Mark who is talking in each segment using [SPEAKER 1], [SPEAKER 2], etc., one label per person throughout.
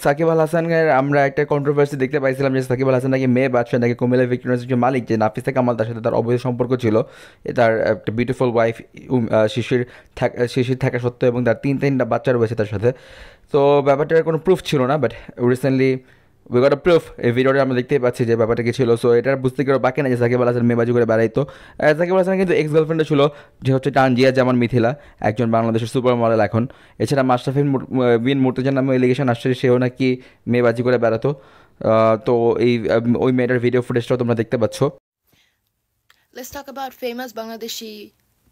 [SPEAKER 1] সাকিব আল হাসানের আমরা একটা কন্ট্রোভার্সি দেখতে পাইছিলাম যে সাকিব আল হাসান নাকি মেয়ে বাদশাহ নাকি কুমিল্লা ভিক্টোরিয়ার যে মালিক যে নাফিসা কামাল তার সাথে তার অবৈধ সম্পর্ক ছিল। তার একটা বিউটিফুল ওয়াইফ শিশির থাকা সত্ত্বেও এবং তার তিনটা বাচ্চা রয়েছে তার সাথে। তো ব্যাপারটার কোনো প্রুফ ছিল না, but recently we got a proof. এই ভিডিওটা আমরা দেখতেই পাচ্ছি যে ব্যাপারটা কি ছিল। সো এটা বুঝতে গেলে বাকি না যে সাকিব আল হাসান মেয়েবাজি করে বেড়াইতো। সাকিব আল হাসান কিন্তু এক্স গার্লফ্রেন্ডও ছিল, যে হচ্ছে তানজিয়া জামান মিথিলা, একজন বাংলাদেশের সুপার মডেল এখন। এছাড়া মাশরাফি বিন মুর্তজার নামে এলিগেশন আসছে সেও নাকি মেয়েবাজি করে বেড়াতো। তো এই ওই মেয়েটার ভিডিও ফুটেজটাও তোমরা দেখতে পাচ্ছ।
[SPEAKER 2] Let's talk about famous Bangladeshi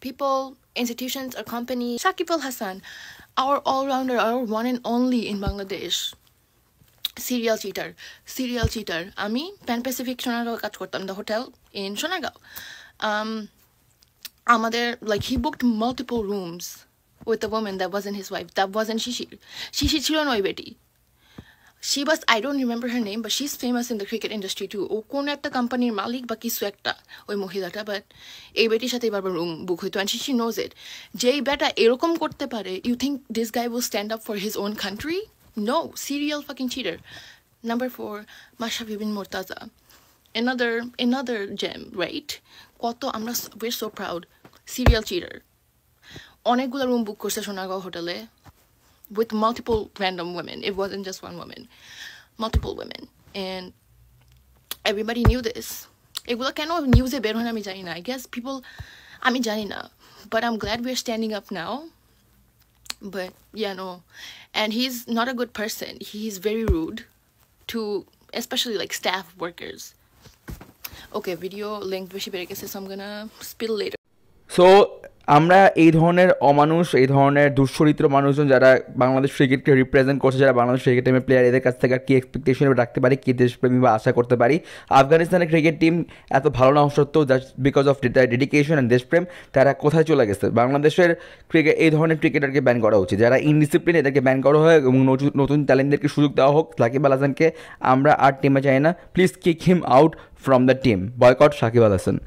[SPEAKER 2] people, institutions, or companies. Shakib Al Hassan, our all-rounder, our one and only in Bangladesh. Serial cheater. আমি প্যান প্যাসিফিক সোনারগাঁও কাজ করতাম, the hotel in সোনারগাঁও. আমাদের like he booked multiple rooms with a woman that wasn't his wife, that wasn't শিশির ছিল না ওই বেটি। She was, I don't remember her name, but she's famous in the cricket industry too. ও কোন একটা কোম্পানির মালিক বা কিছু একটা ওই মহিলাটা, বাট এই বেটির সাথে বারবার রুম বুক হইতো, and she knows it. যেই বেটা এরকম করতে পারে, you think this guy will stand up for his own country? No, serial fucking cheater. Number 4, Mashrafi bin Murtaza. Another gem, right? কত আমরা, we're so proud. Serial cheater. অনেকগুলো room book করছে সোনারগাঁও হোটেলে with multiple random women. It wasn't just one woman, multiple women, and everybody knew this. এগুলো কেন নিউজে বের হয় না আমি জানি না। I guess people, আমি জানি না, but I'm glad we're standing up now. But yeah, no, and he's not a good person. He's very rude to especially like staff workers. Okay, video length বেশি বেড়ে গেছে, so I'm gonna spill later.
[SPEAKER 1] So আমরা এই ধরনের অমানুষ, এই ধরনের দুশ্চরিত্র মানুষজন যারা বাংলাদেশ ক্রিকেটকে রিপ্রেজেন্ট করছে, যারা বাংলাদেশ ক্রিকেট টিমের প্লেয়ার, এদের কাছ থেকে আর কি এক্সপেকটেশন রাখতে পারি, কি দেশপ্রেমী বা আশা করতে পারি। আফগানিস্তানের ক্রিকেট টিম এত ভালো না হওয়া সত্ত্বেও just because of dedication and দেশপ্রেম তারা কোথায় চলে গেছে। বাংলাদেশের ক্রিকেট এই ধরনের ক্রিকেটারকে ব্যান করা উচিত, যারা ইনডিসিপ্লিন এদেরকে ব্যান করা হয় এবং নতুন ট্যালেন্টদেরকে সুযোগ দেওয়া হোক। সাকিব আল হাসানকে আমরা আর টিমে চাই না, please kick him out from the team, boycott Shakib Al Hasan.